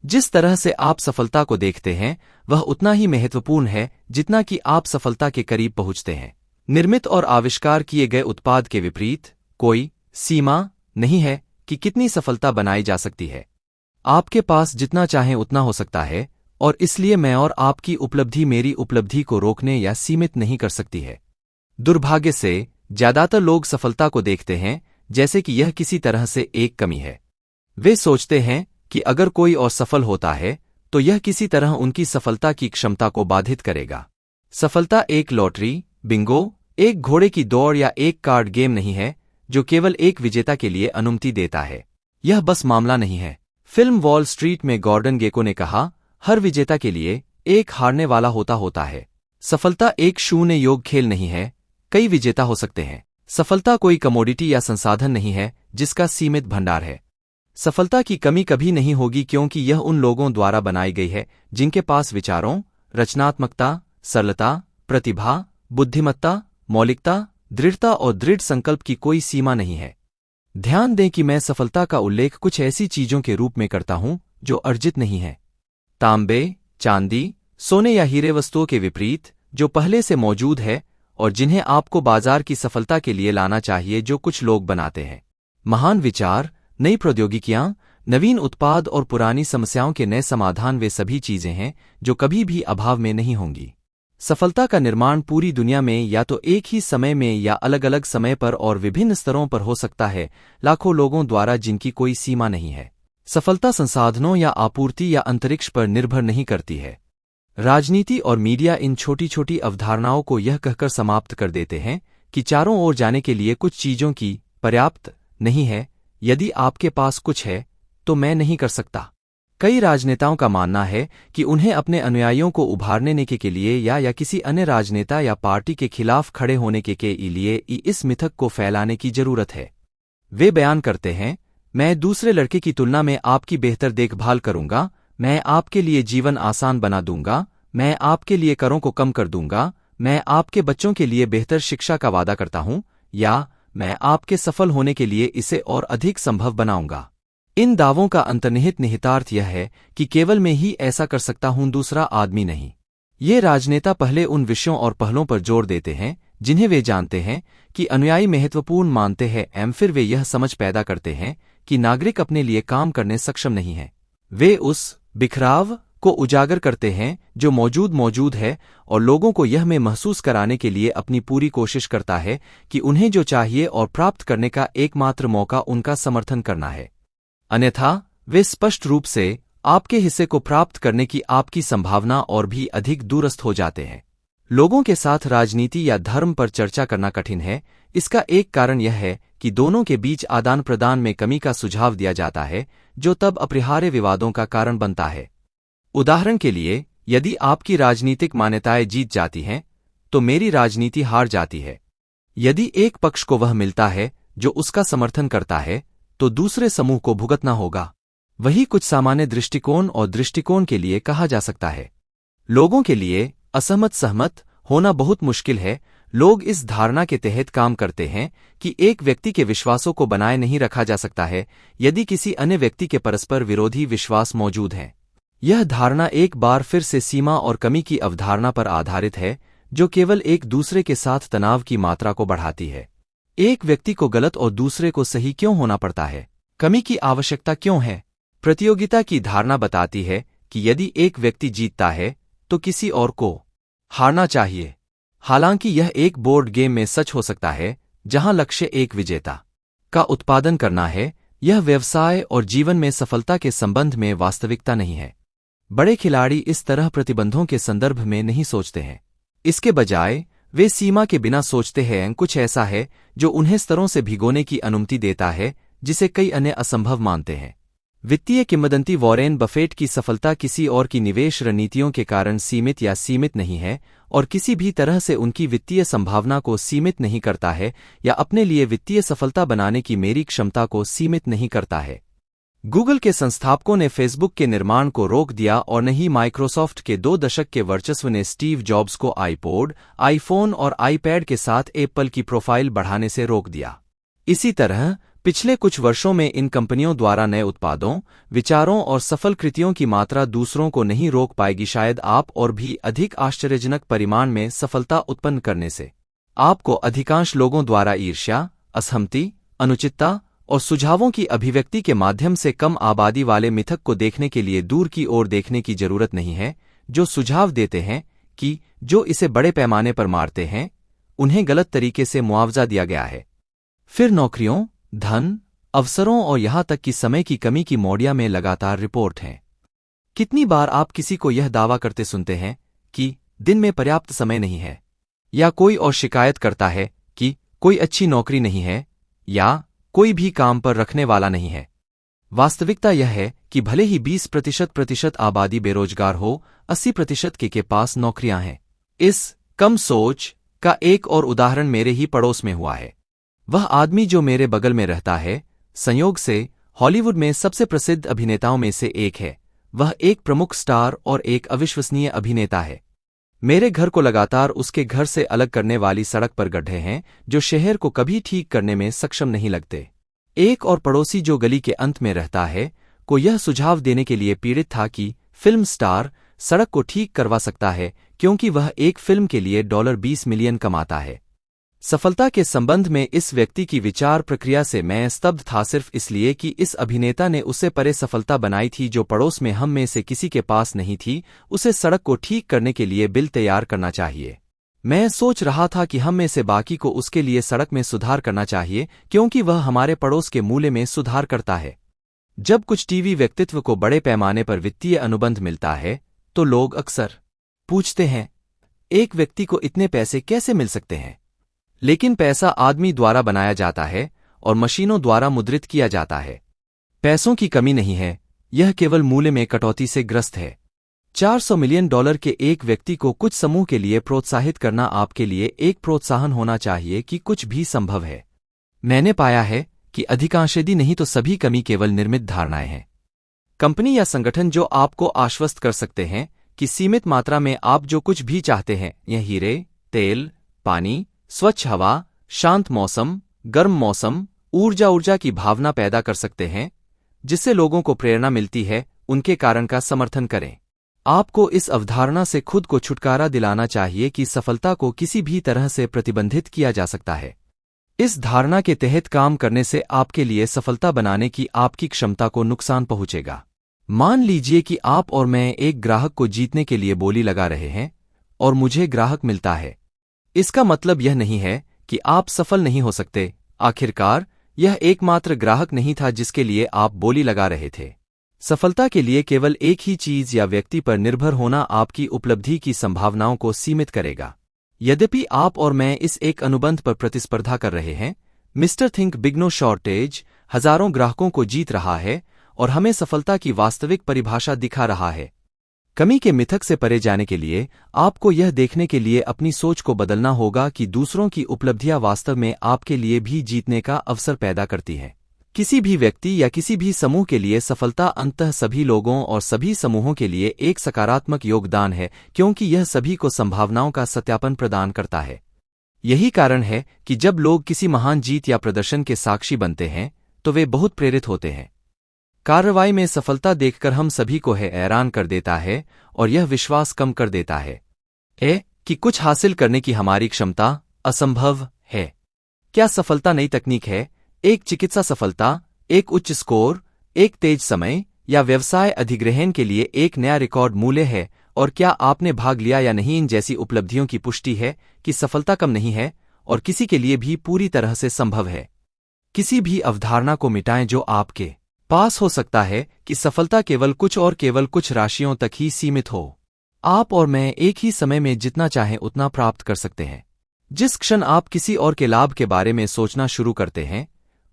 जिस तरह से आप सफलता को देखते हैं वह उतना ही महत्वपूर्ण है जितना कि आप सफलता के करीब पहुंचते हैं। निर्मित और आविष्कार किए गए उत्पाद के विपरीत कोई सीमा नहीं है कि कितनी सफलता बनाई जा सकती है। आपके पास जितना चाहें उतना हो सकता है और इसलिए मैं और आपकी उपलब्धि मेरी उपलब्धि को रोकने या सीमित नहीं कर सकती है। दुर्भाग्य से ज्यादातर लोग सफलता को देखते हैं जैसे कि यह किसी तरह से एक कमी है। वे सोचते हैं कि अगर कोई और सफल होता है तो यह किसी तरह उनकी सफलता की क्षमता को बाधित करेगा। सफलता एक लॉटरी, बिंगो, एक घोड़े की दौड़ या एक कार्ड गेम नहीं है जो केवल एक विजेता के लिए अनुमति देता है। यह बस मामला नहीं है। फिल्म वॉल स्ट्रीट में गॉर्डन गेको ने कहा, हर विजेता के लिए एक हारने वाला होता है। सफलता एक शून्य योग खेल नहीं है, कई विजेता हो सकते हैं। सफलता कोई कमोडिटी या संसाधन नहीं है जिसका सीमित भंडार है। सफलता की कमी कभी नहीं होगी क्योंकि यह उन लोगों द्वारा बनाई गई है जिनके पास विचारों, रचनात्मकता, सरलता, प्रतिभा, बुद्धिमत्ता, मौलिकता, दृढ़ता और दृढ़ संकल्प की कोई सीमा नहीं है। ध्यान दें कि मैं सफलता का उल्लेख कुछ ऐसी चीजों के रूप में करता हूं जो अर्जित नहीं है। तांबे, चांदी, सोने या हीरे वस्तुओं के विपरीत जो पहले से मौजूद है और जिन्हें आपको बाजार की सफलता के लिए लाना चाहिए जो कुछ लोग बनाते हैं। महान विचार, नई प्रौद्योगिकियां, नवीन उत्पाद और पुरानी समस्याओं के नए समाधान वे सभी चीजें हैं जो कभी भी अभाव में नहीं होंगी। सफलता का निर्माण पूरी दुनिया में या तो एक ही समय में या अलग अलग समय पर और विभिन्न स्तरों पर हो सकता है, लाखों लोगों द्वारा जिनकी कोई सीमा नहीं है। सफलता संसाधनों या आपूर्ति या अंतरिक्ष पर निर्भर नहीं करती है। राजनीति और मीडिया इन छोटी छोटी अवधारणाओं को यह कहकर समाप्त कर देते हैं कि चारों ओर जाने के लिए कुछ चीजों की पर्याप्त नहीं है। यदि आपके पास कुछ है तो मैं नहीं कर सकता। कई राजनेताओं का मानना है कि उन्हें अपने अनुयायियों को उभारने के लिए या किसी अन्य राजनेता या पार्टी के खिलाफ खड़े होने के लिए इस मिथक को फैलाने की जरूरत है। वे बयान करते हैं, मैं दूसरे लड़के की तुलना में आपकी बेहतर देखभाल करूंगा, मैं आपके लिए जीवन आसान बना दूंगा, मैं आपके लिए करों को कम कर दूंगा, मैं आपके बच्चों के लिए बेहतर शिक्षा का वादा करता हूं, या मैं आपके सफल होने के लिए इसे और अधिक संभव बनाऊंगा। इन दावों का अंतर्निहित निहितार्थ यह है कि केवल मैं ही ऐसा कर सकता हूं, दूसरा आदमी नहीं। ये राजनेता पहले उन विषयों और पहलों पर जोर देते हैं जिन्हें वे जानते हैं कि अनुयायी महत्वपूर्ण मानते हैं, फिर वे यह समझ पैदा करते हैं कि नागरिक अपने लिए काम करने सक्षम नहीं है। वे उस बिखराव को उजागर करते हैं जो मौजूद है और लोगों को यह में महसूस कराने के लिए अपनी पूरी कोशिश करता है कि उन्हें जो चाहिए और प्राप्त करने का एकमात्र मौका उनका समर्थन करना है। अन्यथा वे स्पष्ट रूप से आपके हिस्से को प्राप्त करने की आपकी संभावना और भी अधिक दूरस्थ हो जाते हैं। लोगों के साथ राजनीति या धर्म पर चर्चा करना कठिन है। इसका एक कारण यह है कि दोनों के बीच आदान प्रदान में कमी का सुझाव दिया जाता है जो तब अपरिहार्य विवादों का कारण बनता है। उदाहरण के लिए, यदि आपकी राजनीतिक मान्यताएं जीत जाती हैं तो मेरी राजनीति हार जाती है। यदि एक पक्ष को वह मिलता है जो उसका समर्थन करता है तो दूसरे समूह को भुगतना होगा। वही कुछ सामान्य दृष्टिकोण और दृष्टिकोण के लिए कहा जा सकता है। लोगों के लिए असहमत सहमत होना बहुत मुश्किल है। लोग इस धारणा के तहत काम करते हैं कि एक व्यक्ति के विश्वासों को बनाए नहीं रखा जा सकता है यदि किसी अन्य व्यक्ति के परस्पर विरोधी विश्वास मौजूद हैं। यह धारणा एक बार फिर से सीमा और कमी की अवधारणा पर आधारित है जो केवल एक दूसरे के साथ तनाव की मात्रा को बढ़ाती है। एक व्यक्ति को गलत और दूसरे को सही क्यों होना पड़ता है? कमी की आवश्यकता क्यों है? प्रतियोगिता की धारणा बताती है कि यदि एक व्यक्ति जीतता है तो किसी और को हारना चाहिए। हालांकि यह एक बोर्ड गेम में सच हो सकता है जहां लक्ष्य एक विजेता का उत्पादन करना है, यह व्यवसाय और जीवन में सफलता के संबंध में वास्तविकता नहीं है। बड़े खिलाड़ी इस तरह प्रतिबंधों के संदर्भ में नहीं सोचते हैं। इसके बजाय वे सीमा के बिना सोचते हैं। कुछ ऐसा है जो उन्हें स्तरों से भिगोने की अनुमति देता है जिसे कई अन्य असंभव मानते हैं। वित्तीय किंवदंती वॉरेन बफेट की सफलता किसी और की निवेश रणनीतियों के कारण सीमित नहीं है और किसी भी तरह से उनकी वित्तीय संभावना को सीमित नहीं करता है या अपने लिए वित्तीय सफलता बनाने की मेरी क्षमता को सीमित नहीं करता है। गूगल के संस्थापकों ने फेसबुक के निर्माण को रोक दिया और न ही माइक्रोसॉफ्ट के 2 दशक के वर्चस्व ने स्टीव जॉब्स को आईपॉड, आईफोन और आईपैड के साथ एप्पल की प्रोफाइल बढ़ाने से रोक दिया। इसी तरह पिछले कुछ वर्षों में इन कंपनियों द्वारा नए उत्पादों, विचारों और सफल कृतियों की मात्रा दूसरों को नहीं रोक पाएगी। शायद आप और भी अधिक आश्चर्यजनक परिमाण में सफलता उत्पन्न करने से आपको अधिकांश लोगों द्वारा ईर्ष्या, असहमति, अनुचितता और सुझावों की अभिव्यक्ति के माध्यम से कम आबादी वाले मिथक को देखने के लिए दूर की ओर देखने की जरूरत नहीं है, जो सुझाव देते हैं कि जो इसे बड़े पैमाने पर मारते हैं उन्हें गलत तरीके से मुआवजा दिया गया है। फिर नौकरियों, धन, अवसरों और यहां तक कि समय की कमी की मोडिया में लगातार रिपोर्ट हैं। कितनी बार आप किसी को यह दावा करते सुनते हैं कि दिन में पर्याप्त समय नहीं है, या कोई और शिकायत करता है कि कोई अच्छी नौकरी नहीं है या कोई भी काम पर रखने वाला नहीं है। वास्तविकता यह है कि भले ही 20% आबादी बेरोजगार हो, 80% के पास नौकरियां हैं। इस कम सोच का एक और उदाहरण मेरे ही पड़ोस में हुआ है। वह आदमी जो मेरे बगल में रहता है, संयोग से हॉलीवुड में सबसे प्रसिद्ध अभिनेताओं में से एक है। वह एक प्रमुख स्टार और एक अविश्वसनीय अभिनेता है। मेरे घर को लगातार उसके घर से अलग करने वाली सड़क पर गड्ढे हैं जो शहर को कभी ठीक करने में सक्षम नहीं लगते। एक और पड़ोसी जो गली के अंत में रहता है, को यह सुझाव देने के लिए पीड़ित था कि फिल्म स्टार सड़क को ठीक करवा सकता है क्योंकि वह एक फिल्म के लिए $20 मिलियन कमाता है। सफलता के संबंध में इस व्यक्ति की विचार प्रक्रिया से मैं स्तब्ध था, सिर्फ इसलिए कि इस अभिनेता ने उससे परे सफलता बनाई थी जो पड़ोस में हम में से किसी के पास नहीं थी। उसे सड़क को ठीक करने के लिए बिल तैयार करना चाहिए। मैं सोच रहा था कि हम में से बाकी को उसके लिए सड़क में सुधार करना चाहिए क्योंकि वह हमारे पड़ोस के मूल्य में सुधार करता है। जब कुछ टीवी व्यक्तित्व को बड़े पैमाने पर वित्तीय अनुबंध मिलता है तो लोग अक्सर पूछते हैं, एक व्यक्ति को इतने पैसे कैसे मिल सकते हैं? लेकिन पैसा आदमी द्वारा बनाया जाता है और मशीनों द्वारा मुद्रित किया जाता है। पैसों की कमी नहीं है, यह केवल मूल्य में कटौती से ग्रस्त है। $400 मिलियन के एक व्यक्ति को कुछ समूह के लिए प्रोत्साहित करना आपके लिए एक प्रोत्साहन होना चाहिए कि कुछ भी संभव है। मैंने पाया है कि अधिकांश यदि नहीं तो सभी कमी केवल निर्मित धारणाएं हैं। कंपनी या संगठन जो आपको आश्वस्त कर सकते हैं कि सीमित मात्रा में आप जो कुछ भी चाहते हैं, यह हीरे, तेल, पानी, स्वच्छ हवा, शांत मौसम, गर्म मौसम, ऊर्जा की भावना पैदा कर सकते हैं जिससे लोगों को प्रेरणा मिलती है, उनके कारण का समर्थन करें। आपको इस अवधारणा से खुद को छुटकारा दिलाना चाहिए कि सफलता को किसी भी तरह से प्रतिबंधित किया जा सकता है। इस धारणा के तहत काम करने से आपके लिए सफलता बनाने की आपकी क्षमता को नुकसान पहुंचेगा। मान लीजिए कि आप और मैं एक ग्राहक को जीतने के लिए बोली लगा रहे हैं और मुझे ग्राहक मिलता है। इसका मतलब यह नहीं है कि आप सफल नहीं हो सकते। आखिरकार यह एकमात्र ग्राहक नहीं था जिसके लिए आप बोली लगा रहे थे। सफलता के लिए केवल एक ही चीज या व्यक्ति पर निर्भर होना आपकी उपलब्धि की संभावनाओं को सीमित करेगा। यद्यपि आप और मैं इस एक अनुबंध पर प्रतिस्पर्धा कर रहे हैं, mister think big no shortage हजारों ग्राहकों को जीत रहा है और हमें सफलता की वास्तविक परिभाषा दिखा रहा है। कमी के मिथक से परे जाने के लिए आपको यह देखने के लिए अपनी सोच को बदलना होगा कि दूसरों की उपलब्धियां वास्तव में आपके लिए भी जीतने का अवसर पैदा करती हैं। किसी भी व्यक्ति या किसी भी समूह के लिए सफलता अंततः सभी लोगों और सभी समूहों के लिए एक सकारात्मक योगदान है क्योंकि यह सभी को संभावनाओं का सत्यापन प्रदान करता है। यही कारण है कि जब लोग किसी महान जीत या प्रदर्शन के साक्षी बनते हैं तो वे बहुत प्रेरित होते हैं। कार्रवाई में सफलता देखकर हम सभी को हैरान कर देता है और यह विश्वास कम कर देता है कि कुछ हासिल करने की हमारी क्षमता असंभव है। क्या सफलता नई तकनीक है, एक चिकित्सा सफलता, एक उच्च स्कोर, एक तेज समय या व्यवसाय अधिग्रहण के लिए एक नया रिकॉर्ड मूल्य है? और क्या आपने भाग लिया या नहीं इन जैसी उपलब्धियों की पुष्टि है कि सफलता कम नहीं है और किसी के लिए भी पूरी तरह से संभव है। किसी भी अवधारणा को मिटाएं जो आपके पास हो सकता है कि सफलता केवल कुछ और केवल कुछ राशियों तक ही सीमित हो। आप और मैं एक ही समय में जितना चाहें उतना प्राप्त कर सकते हैं। जिस क्षण आप किसी और के लाभ के बारे में सोचना शुरू करते हैं,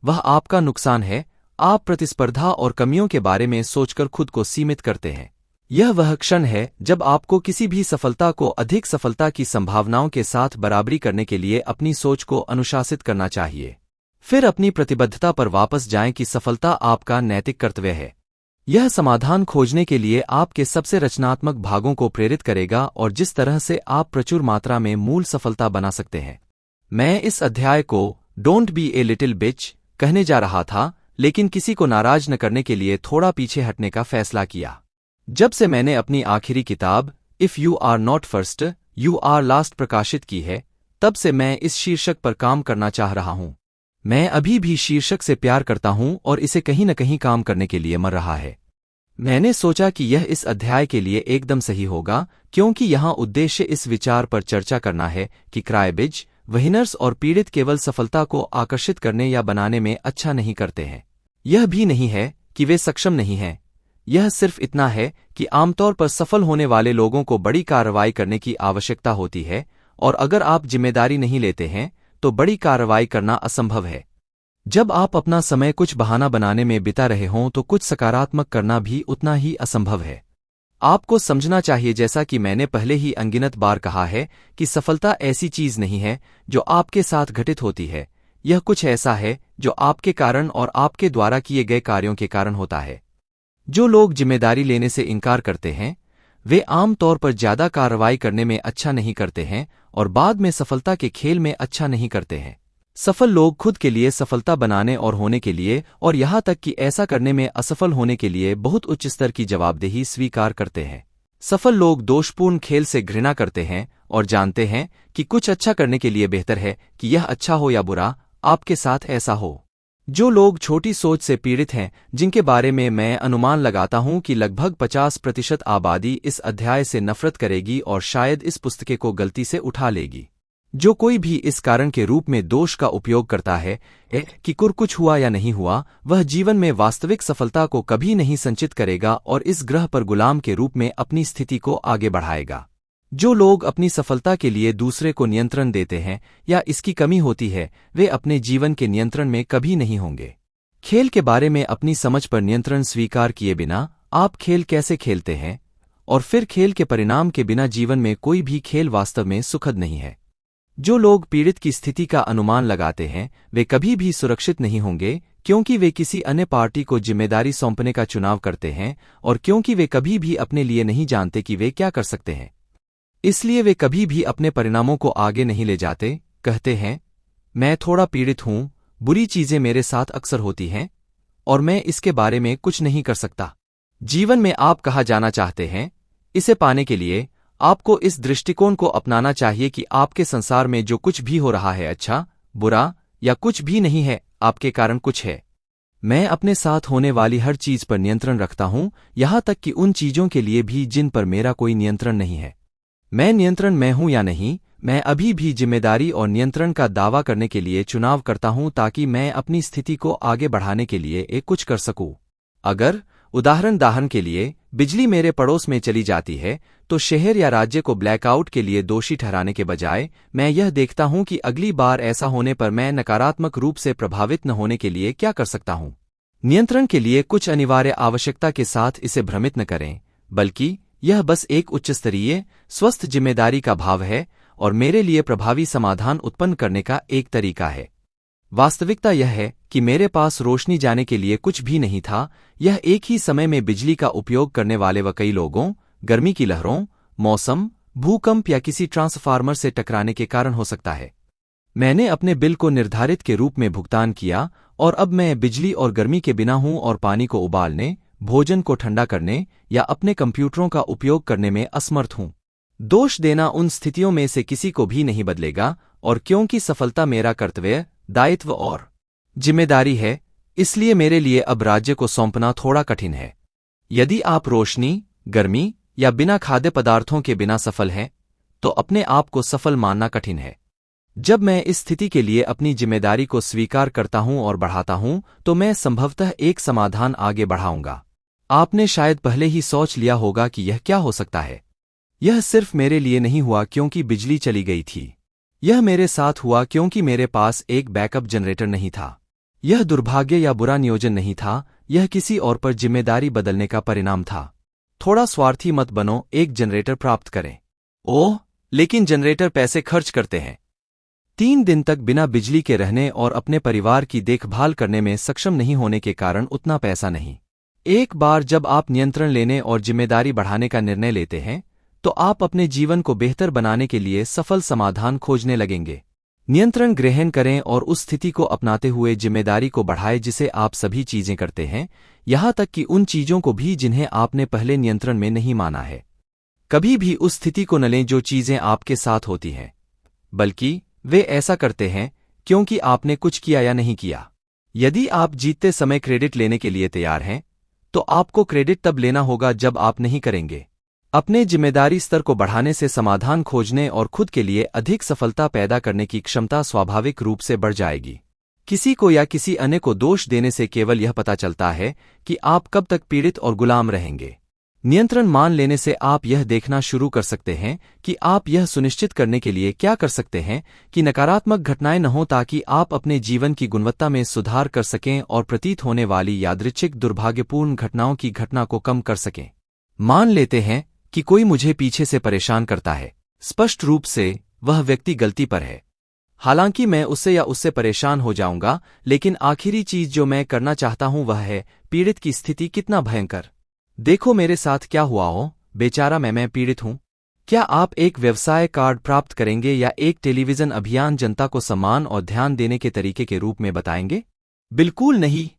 वह आपका नुकसान है। आप प्रतिस्पर्धा और कमियों के बारे में सोचकर खुद को सीमित करते हैं। यह वह क्षण है जब आपको किसी भी सफलता को अधिक सफलता की संभावनाओं के साथ बराबरी करने के लिए अपनी सोच को अनुशासित करना चाहिए। फिर अपनी प्रतिबद्धता पर वापस जाएं कि सफलता आपका नैतिक कर्तव्य है। यह समाधान खोजने के लिए आपके सबसे रचनात्मक भागों को प्रेरित करेगा और जिस तरह से आप प्रचुर मात्रा में मूल सफलता बना सकते हैं। मैं इस अध्याय को डोंट बी ए लिटिल बिच कहने जा रहा था, लेकिन किसी को नाराज न करने के लिए थोड़ा पीछे हटने का फैसला किया। जब से मैंने अपनी आखिरी किताब if you are not first you are last प्रकाशित की है, तब से मैं इस शीर्षक पर काम करना चाह रहा हूं। मैं अभी भी शीर्षक से प्यार करता हूं और इसे कहीं न कहीं काम करने के लिए मर रहा है। मैंने सोचा कि यह इस अध्याय के लिए एकदम सही होगा, क्योंकि यहां उद्देश्य इस विचार पर चर्चा करना है कि क्राइबिज विनर्स और पीड़ित केवल सफलता को आकर्षित करने या बनाने में अच्छा नहीं करते हैं। यह भी नहीं है कि वे सक्षम नहीं हैं। यह सिर्फ इतना है कि आमतौर पर सफल होने वाले लोगों को बड़ी कार्रवाई करने की आवश्यकता होती है, और अगर आप जिम्मेदारी नहीं लेते हैं तो बड़ी कार्रवाई करना असंभव है। जब आप अपना समय कुछ बहाना बनाने में बिता रहे हों तो कुछ सकारात्मक करना भी उतना ही असंभव है। आपको समझना चाहिए, जैसा कि मैंने पहले ही अनगिनत बार कहा है, कि सफलता ऐसी चीज नहीं है जो आपके साथ घटित होती है। यह कुछ ऐसा है जो आपके कारण और आपके द्वारा किए गए कार्यों के कारण होता है। जो लोग जिम्मेदारी लेने से इनकार करते हैं वे आम तौर पर ज्यादा कार्रवाई करने में अच्छा नहीं करते हैं और बाद में सफलता के खेल में अच्छा नहीं करते हैं। सफल लोग खुद के लिए सफलता बनाने और होने के लिए, और यहां तक कि ऐसा करने में असफल होने के लिए, बहुत उच्च स्तर की जवाबदेही स्वीकार करते हैं। सफल लोग दोषपूर्ण खेल से घृणा करते हैं और जानते हैं कि कुछ अच्छा करने के लिए बेहतर है कि यह अच्छा हो या बुरा, आपके साथ ऐसा हो। जो लोग छोटी सोच से पीड़ित हैं, जिनके बारे में मैं अनुमान लगाता हूं कि लगभग 50% आबादी इस अध्याय से नफरत करेगी और शायद इस पुस्तक को गलती से उठा लेगी। जो कोई भी इस कारण के रूप में दोष का उपयोग करता है कि कुछ हुआ या नहीं हुआ, वह जीवन में वास्तविक सफलता को कभी नहीं संचित करेगा और इस ग्रह पर गुलाम के रूप में अपनी स्थिति को आगे बढ़ाएगा। जो लोग अपनी सफलता के लिए दूसरे को नियंत्रण देते हैं या इसकी कमी होती है, वे अपने जीवन के नियंत्रण में कभी नहीं होंगे। खेल के बारे में अपनी समझ पर नियंत्रण स्वीकार किए बिना आप खेल कैसे खेलते हैं, और फिर खेल के परिणाम के बिना जीवन में कोई भी खेल वास्तव में सुखद नहीं है। जो लोग पीड़ित की स्थिति का अनुमान लगाते हैं वे कभी भी सुरक्षित नहीं होंगे, क्योंकि वे किसी अन्य पार्टी को जिम्मेदारी सौंपने का चुनाव करते हैं और क्योंकि वे कभी भी अपने लिए नहीं जानते कि वे क्या कर सकते हैं, इसलिए वे कभी भी अपने परिणामों को आगे नहीं ले जाते। कहते हैं, मैं थोड़ा पीड़ित हूं, बुरी चीजें मेरे साथ अक्सर होती हैं और मैं इसके बारे में कुछ नहीं कर सकता। जीवन में आप कहाँ जाना चाहते हैं, इसे पाने के लिए आपको इस दृष्टिकोण को अपनाना चाहिए कि आपके संसार में जो कुछ भी हो रहा है अच्छा, बुरा या कुछ भी नहीं है, आपके कारण कुछ है। मैं अपने साथ होने वाली हर चीज पर नियंत्रण रखता हूं, यहां तक कि उन चीजों के लिए भी जिन पर मेरा कोई नियंत्रण नहीं है। मैं नियंत्रण में हूं या नहीं, मैं अभी भी जिम्मेदारी और नियंत्रण का दावा करने के लिए चुनाव करता हूं ताकि मैं अपनी स्थिति को आगे बढ़ाने के लिए एक कुछ कर सकूं। अगर उदाहरण के लिए बिजली मेरे पड़ोस में चली जाती है तो शहर या राज्य को ब्लैकआउट के लिए दोषी ठहराने के बजाय मैं यह देखता हूं कि अगली बार ऐसा होने पर मैं नकारात्मक रूप से प्रभावित न होने के लिए क्या कर सकता हूं। नियंत्रण के लिए कुछ अनिवार्य आवश्यकता के साथ इसे भ्रमित न करें, बल्कि यह बस एक उच्च स्तरीय स्वस्थ जिम्मेदारी का भाव है और मेरे लिए प्रभावी समाधान उत्पन्न करने का एक तरीका है। वास्तविकता यह है कि मेरे पास रोशनी जाने के लिए कुछ भी नहीं था। यह एक ही समय में बिजली का उपयोग करने वाले व कई लोगों, गर्मी की लहरों, मौसम, भूकंप या किसी ट्रांसफार्मर से टकराने के कारण हो सकता है। मैंने अपने बिल को निर्धारित के रूप में भुगतान किया और अब मैं बिजली और गर्मी के बिना हूं और पानी को उबालने, भोजन को ठंडा करने या अपने कंप्यूटरों का उपयोग करने में असमर्थ हूं। दोष देना उन स्थितियों में से किसी को भी नहीं बदलेगा, और क्योंकि सफलता मेरा कर्तव्य, दायित्व और जिम्मेदारी है, इसलिए मेरे लिए अब राज्य को सौंपना थोड़ा कठिन है। यदि आप रोशनी, गर्मी या बिना खाद्य पदार्थों के बिना सफल हैं, तो अपने आप को सफल मानना कठिन है। जब मैं इस स्थिति के लिए अपनी जिम्मेदारी को स्वीकार करता हूं और बढ़ाता हूं, तो मैं संभवतः एक समाधान आगे बढ़ाऊंगा। आपने शायद पहले ही सोच लिया होगा कि यह क्या हो सकता है। यह सिर्फ मेरे लिए नहीं हुआ क्योंकि बिजली चली गई थी। यह मेरे साथ हुआ क्योंकि मेरे पास एक बैकअप जनरेटर नहीं था। यह दुर्भाग्य या बुरा नियोजन नहीं था, यह किसी और पर जिम्मेदारी बदलने का परिणाम था। थोड़ा स्वार्थी मत बनो, एक जनरेटर प्राप्त करें। ओह, लेकिन जनरेटर पैसे खर्च करते हैं। 3 दिन तक बिना बिजली के रहने और अपने परिवार की देखभाल करने में सक्षम नहीं होने के कारण उतना पैसा नहीं। एक बार जब आप नियंत्रण लेने और जिम्मेदारी बढ़ाने का निर्णय लेते हैं, तो आप अपने जीवन को बेहतर बनाने के लिए सफल समाधान खोजने लगेंगे। नियंत्रण ग्रहण करें और उस स्थिति को अपनाते हुए जिम्मेदारी को बढ़ाएं जिसे आप सभी चीजें करते हैं, यहां तक कि उन चीजों को भी जिन्हें आपने पहले नियंत्रण में नहीं माना है। कभी भी उस स्थिति को न लें जो चीजें आपके साथ होती हैं, बल्कि वे ऐसा करते हैं क्योंकि आपने कुछ किया या नहीं किया। यदि आप जीतते समय क्रेडिट लेने के लिए तैयार हैं, तो आपको क्रेडिट तब लेना होगा जब आप नहीं करेंगे। अपने जिम्मेदारी स्तर को बढ़ाने से समाधान खोजने और खुद के लिए अधिक सफलता पैदा करने की क्षमता स्वाभाविक रूप से बढ़ जाएगी। किसी को या किसी अन्य को दोष देने से केवल यह पता चलता है कि आप कब तक पीड़ित और गुलाम रहेंगे। नियंत्रण मान लेने से आप यह देखना शुरू कर सकते हैं कि आप यह सुनिश्चित करने के लिए क्या कर सकते हैं कि नकारात्मक घटनाएं न हों, ताकि आप अपने जीवन की गुणवत्ता में सुधार कर सकें और प्रतीत होने वाली यादृच्छिक दुर्भाग्यपूर्ण घटनाओं की घटना को कम कर सकें। मान लेते हैं कि कोई मुझे पीछे से परेशान करता है। स्पष्ट रूप से वह व्यक्ति गलती पर है। हालांकि मैं उससे या उससे परेशान हो जाऊंगा, लेकिन आखिरी चीज जो मैं करना चाहता हूं वह है पीड़ित की स्थिति कितना भयंकर। देखो मेरे साथ क्या हुआ हो, बेचारा मैं पीड़ित हूं। क्या आप एक व्यवसाय कार्ड प्राप्त करेंगे या एक टेलीविजन अभियान जनता को सम्मान और ध्यान देने के तरीके के रूप में बताएंगे? बिल्कुल नहीं।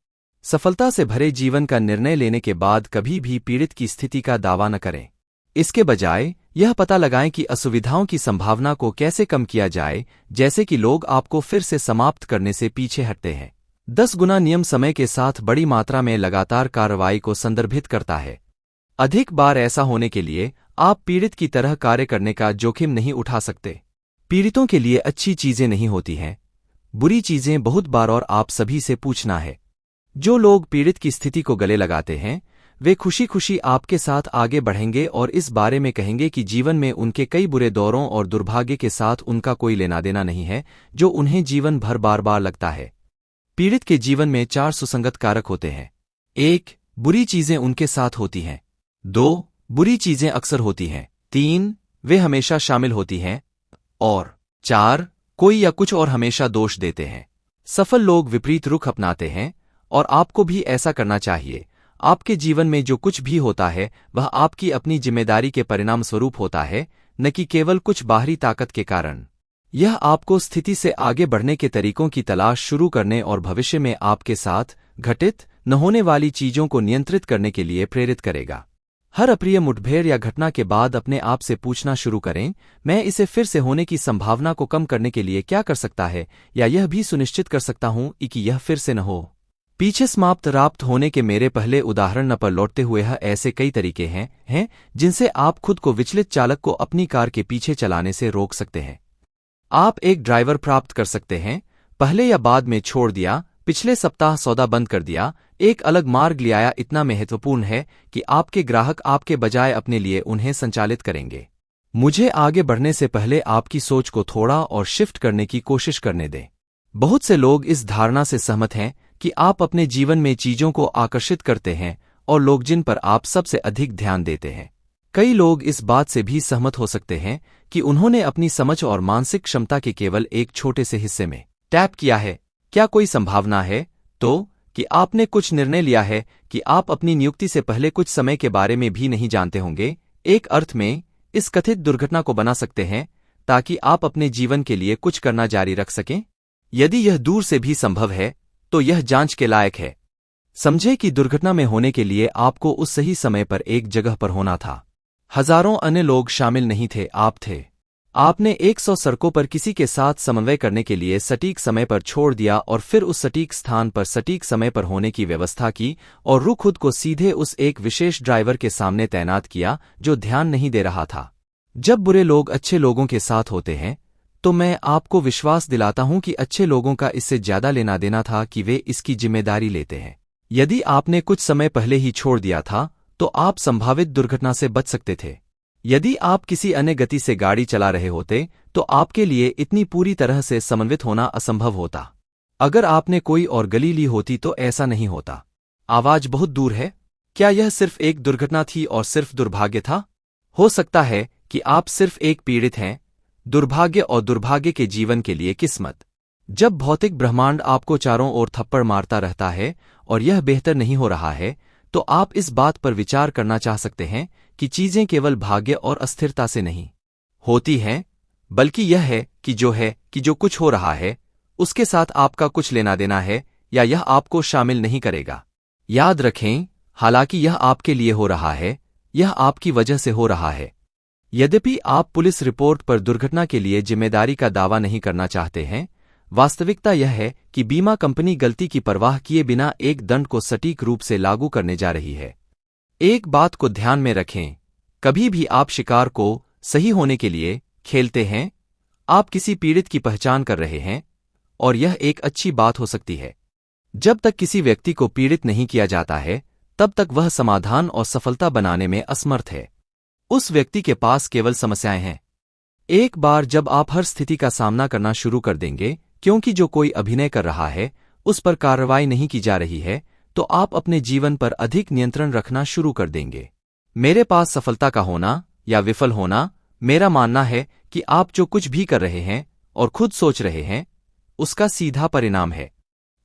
सफलता से भरे जीवन का निर्णय लेने के बाद कभी भी पीड़ित की स्थिति का दावा न करें। इसके बजाय यह पता लगाएं कि असुविधाओं की संभावना को कैसे कम किया जाए, जैसे कि लोग आपको फिर से समाप्त करने से पीछे हटते हैं। 10 गुना नियम समय के साथ बड़ी मात्रा में लगातार कार्रवाई को संदर्भित करता है। अधिक बार ऐसा होने के लिए आप पीड़ित की तरह कार्य करने का जोखिम नहीं उठा सकते। पीड़ितों के लिए अच्छी चीजें नहीं होती हैं, बुरी चीजें बहुत बार। और आप सभी से पूछना है, जो लोग पीड़ित की स्थिति को गले लगाते हैं वे खुशी खुशी आपके साथ आगे बढ़ेंगे और इस बारे में कहेंगे कि जीवन में उनके कई बुरे दौरों और दुर्भाग्य के साथ उनका कोई लेना देना नहीं है, जो उन्हें जीवन भर बार बार लगता है। पीड़ित के जीवन में 4 सुसंगत कारक होते हैं। 1. बुरी चीजें उनके साथ होती हैं। 2. बुरी चीजें अक्सर होती हैं। 3. वे हमेशा शामिल होती हैं। और 4. कोई या कुछ और हमेशा दोष देते हैं। सफल लोग विपरीत रुख अपनाते हैं और आपको भी ऐसा करना चाहिए। आपके जीवन में जो कुछ भी होता है वह आपकी अपनी जिम्मेदारी के परिणाम स्वरूप होता है, न कि केवल कुछ बाहरी ताकत के कारण। यह आपको स्थिति से आगे बढ़ने के तरीकों की तलाश शुरू करने और भविष्य में आपके साथ घटित न होने वाली चीजों को नियंत्रित करने के लिए प्रेरित करेगा। हर अप्रिय मुठभेड़ या घटना के बाद अपने आप से पूछना शुरू करें, मैं इसे फिर से होने की संभावना को कम करने के लिए क्या कर सकता है, या यह भी सुनिश्चित कर सकता हूं कि यह फिर से न हो। पीछे समाप्त राप्त होने के मेरे पहले उदाहरण पर लौटते हुए ऐसे कई तरीके हैं जिनसे आप खुद को विचलित चालक को अपनी कार के पीछे चलाने से रोक सकते हैं। आप एक ड्राइवर प्राप्त कर सकते हैं, पहले या बाद में छोड़ दिया, पिछले सप्ताह सौदा बंद कर दिया, एक अलग मार्ग ले आया। इतना महत्वपूर्ण है कि आपके ग्राहक आपके बजाय अपने लिए उन्हें संचालित करेंगे। मुझे आगे बढ़ने से पहले आपकी सोच को थोड़ा और शिफ्ट करने की कोशिश करने दें। बहुत से लोग इस धारणा से सहमत हैं कि आप अपने जीवन में चीजों को आकर्षित करते हैं और लोग जिन पर आप सबसे अधिक ध्यान देते हैं। कई लोग इस बात से भी सहमत हो सकते हैं कि उन्होंने अपनी समझ और मानसिक क्षमता के केवल एक छोटे से हिस्से में टैप किया है। क्या कोई संभावना है कि आपने कुछ निर्णय लिया है कि आप अपनी नियुक्ति से पहले कुछ समय के बारे में भी नहीं जानते होंगे? एक अर्थ में इस कथित दुर्घटना को बना सकते हैं ताकि आप अपने जीवन के लिए कुछ करना जारी रख सकें। यदि यह दूर से भी संभव है तो यह जांच के लायक है। समझे कि दुर्घटना में होने के लिए आपको उस सही समय पर एक जगह पर होना था। हजारों अन्य लोग शामिल नहीं थे, आप थे। आपने 100 सड़कों पर किसी के साथ समन्वय करने के लिए सटीक समय पर छोड़ दिया और फिर उस सटीक स्थान पर सटीक समय पर होने की व्यवस्था की और रुख खुद को सीधे उस एक विशेष ड्राइवर के सामने तैनात किया जो ध्यान नहीं दे रहा था। जब बुरे लोग अच्छे लोगों के साथ होते हैं तो मैं आपको विश्वास दिलाता हूं कि अच्छे लोगों का इससे ज्यादा लेना देना था कि वे इसकी जिम्मेदारी लेते हैं। यदि आपने कुछ समय पहले ही छोड़ दिया था तो आप संभावित दुर्घटना से बच सकते थे। यदि आप किसी अन्य गति से गाड़ी चला रहे होते तो आपके लिए इतनी पूरी तरह से समन्वित होना असंभव होता। अगर आपने कोई और गली ली होती तो ऐसा नहीं होता। आवाज बहुत दूर है। क्या यह सिर्फ एक दुर्घटना थी और सिर्फ दुर्भाग्य था? हो सकता है कि आप सिर्फ एक पीड़ित हैं, दुर्भाग्य और दुर्भाग्य के जीवन के लिए किस्मत। जब भौतिक ब्रह्मांड आपको चारों ओर थप्पड़ मारता रहता है और यह बेहतर नहीं हो रहा है, तो आप इस बात पर विचार करना चाह सकते हैं कि चीजें केवल भाग्य और अस्थिरता से नहीं होती हैं, बल्कि यह है कि जो है कि कि जो कुछ हो रहा है उसके साथ आपका कुछ लेना देना है या यह आपको शामिल नहीं करेगा। याद रखें, हालांकि यह आपके लिए हो रहा है, यह आपकी वजह से हो रहा है। यद्यपि आप पुलिस रिपोर्ट पर दुर्घटना के लिए जिम्मेदारी का दावा नहीं करना चाहते हैं, वास्तविकता यह है कि बीमा कंपनी गलती की परवाह किए बिना एक दंड को सटीक रूप से लागू करने जा रही है। एक बात को ध्यान में रखें, कभी भी आप शिकार को सही होने के लिए खेलते हैं, आप किसी पीड़ित की पहचान कर रहे हैं, और यह एक अच्छी बात हो सकती है। जब तक किसी व्यक्ति को पीड़ित नहीं किया जाता है, तब तक वह समाधान और सफलता बनाने में असमर्थ है। उस व्यक्ति के पास केवल समस्याएं हैं। एक बार जब आप हर स्थिति का सामना करना शुरू कर देंगे, क्योंकि जो कोई अभिनय कर रहा है उस पर कार्रवाई नहीं की जा रही है, तो आप अपने जीवन पर अधिक नियंत्रण रखना शुरू कर देंगे। मेरे पास सफलता का होना या विफल होना, मेरा मानना है कि आप जो कुछ भी कर रहे हैं और खुद सोच रहे हैं उसका सीधा परिणाम है।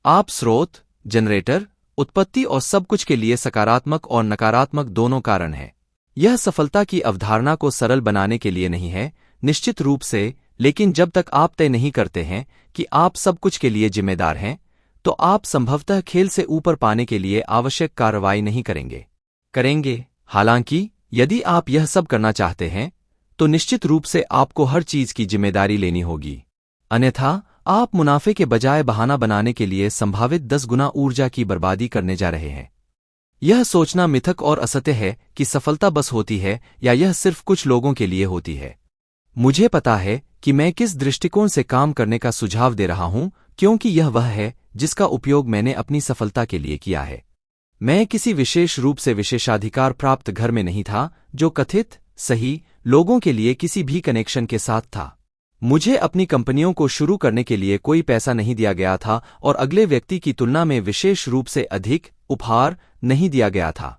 आप स्रोत, जनरेटर, उत्पत्ति और सब कुछ के लिए सकारात्मक और नकारात्मक दोनों कारण हैं। यह सफलता की अवधारणा को सरल बनाने के लिए नहीं है, निश्चित रूप से, लेकिन जब तक आप तय नहीं करते हैं कि आप सब कुछ के लिए जिम्मेदार हैं, तो आप संभवतः खेल से ऊपर पाने के लिए आवश्यक कार्रवाई नहीं करेंगे। हालांकि यदि आप यह सब करना चाहते हैं, तो निश्चित रूप से आपको हर चीज की जिम्मेदारी लेनी होगी। अन्यथा आप मुनाफे के बजाय बहाना बनाने के लिए संभावित 10 गुना ऊर्जा की बर्बादी करने जा रहे हैं। यह सोचना मिथक और असत्य है कि सफलता बस होती है या यह सिर्फ कुछ लोगों के लिए होती है। मुझे पता है कि मैं किस दृष्टिकोण से काम करने का सुझाव दे रहा हूं, क्योंकि यह वह है जिसका उपयोग मैंने अपनी सफलता के लिए किया है। मैं किसी विशेष रूप से विशेषाधिकार प्राप्त घर में नहीं था जो कथित सही लोगों के लिए किसी भी कनेक्शन के साथ था। मुझे अपनी कंपनियों को शुरू करने के लिए कोई पैसा नहीं दिया गया था और अगले व्यक्ति की तुलना में विशेष रूप से अधिक उपहार नहीं दिया गया था।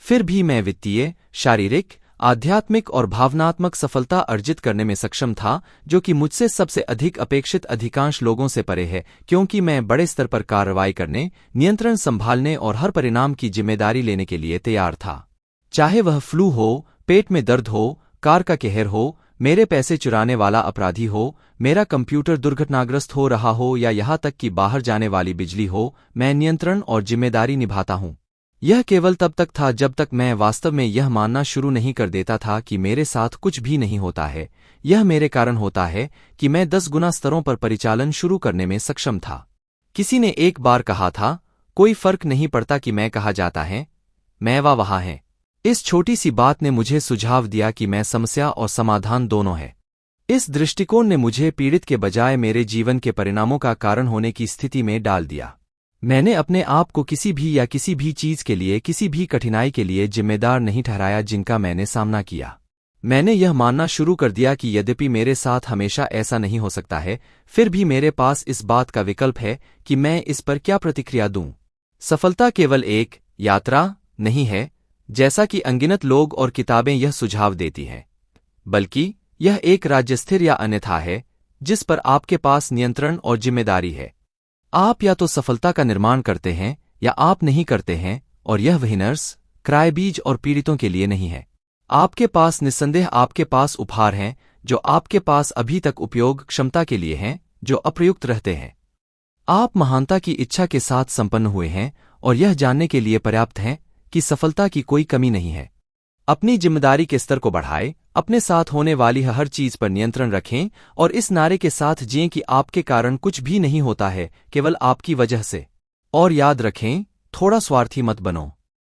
फिर भी मैं वित्तीय, शारीरिक, आध्यात्मिक और भावनात्मक सफलता अर्जित करने में सक्षम था, जो कि मुझसे सबसे अधिक अपेक्षित अधिकांश लोगों से परे है, क्योंकि मैं बड़े स्तर पर कार्रवाई करने, नियंत्रण संभालने और हर परिणाम की जिम्मेदारी लेने के लिए तैयार था। चाहे वह फ्लू हो, पेट में दर्द हो, कार का कहर हो, मेरे पैसे चुराने वाला अपराधी हो, मेरा कंप्यूटर दुर्घटनाग्रस्त हो रहा हो या यहाँ तक कि बाहर जाने वाली बिजली हो, मैं नियंत्रण और जिम्मेदारी निभाता हूँ। यह केवल तब तक था जब तक मैं वास्तव में यह मानना शुरू नहीं कर देता था कि मेरे साथ कुछ भी नहीं होता है। यह मेरे कारण होता है कि मैं 10 गुना स्तरों पर परिचालन शुरू करने में सक्षम था। किसी ने एक बार कहा था, कोई फर्क नहीं पड़ता कि मैं कहाँ जाता है, मैं वहाँ है। इस छोटी सी बात ने मुझे सुझाव दिया कि मैं समस्या और समाधान दोनों है। इस दृष्टिकोण ने मुझे पीड़ित के बजाय मेरे जीवन के परिणामों का कारण होने की स्थिति में डाल दिया। मैंने अपने आप को किसी भी चीज के लिए, किसी भी कठिनाई के लिए जिम्मेदार नहीं ठहराया जिनका मैंने सामना किया। मैंने यह मानना शुरू कर दिया कि यद्यपि मेरे साथ हमेशा ऐसा नहीं हो सकता है, फिर भी मेरे पास इस बात का विकल्प है कि मैं इस पर क्या प्रतिक्रिया दूं। सफलता केवल एक यात्रा नहीं है, जैसा कि अनगिनत लोग और किताबें यह सुझाव देती हैं, बल्कि यह एक राज्यस्थिर या अन्यथा है जिस पर आपके पास नियंत्रण और जिम्मेदारी है। आप या तो सफलता का निर्माण करते हैं या आप नहीं करते हैं, और यह विनर्स, क्रायबीज और पीड़ितों के लिए नहीं है। आपके पास निस्संदेह आपके पास उपहार हैं जो आपके पास अभी तक उपयोग क्षमता के लिए हैं, जो अप्रयुक्त रहते हैं। आप महानता की इच्छा के साथ संपन्न हुए हैं और यह जानने के लिए पर्याप्त हैं कि सफलता की कोई कमी नहीं है। अपनी जिम्मेदारी के स्तर को बढ़ाएं, अपने साथ होने वाली हर चीज पर नियंत्रण रखें और इस नारे के साथ जिएं कि आपके कारण कुछ भी नहीं होता है, केवल आपकी वजह से। और याद रखें, थोड़ा स्वार्थी मत बनो।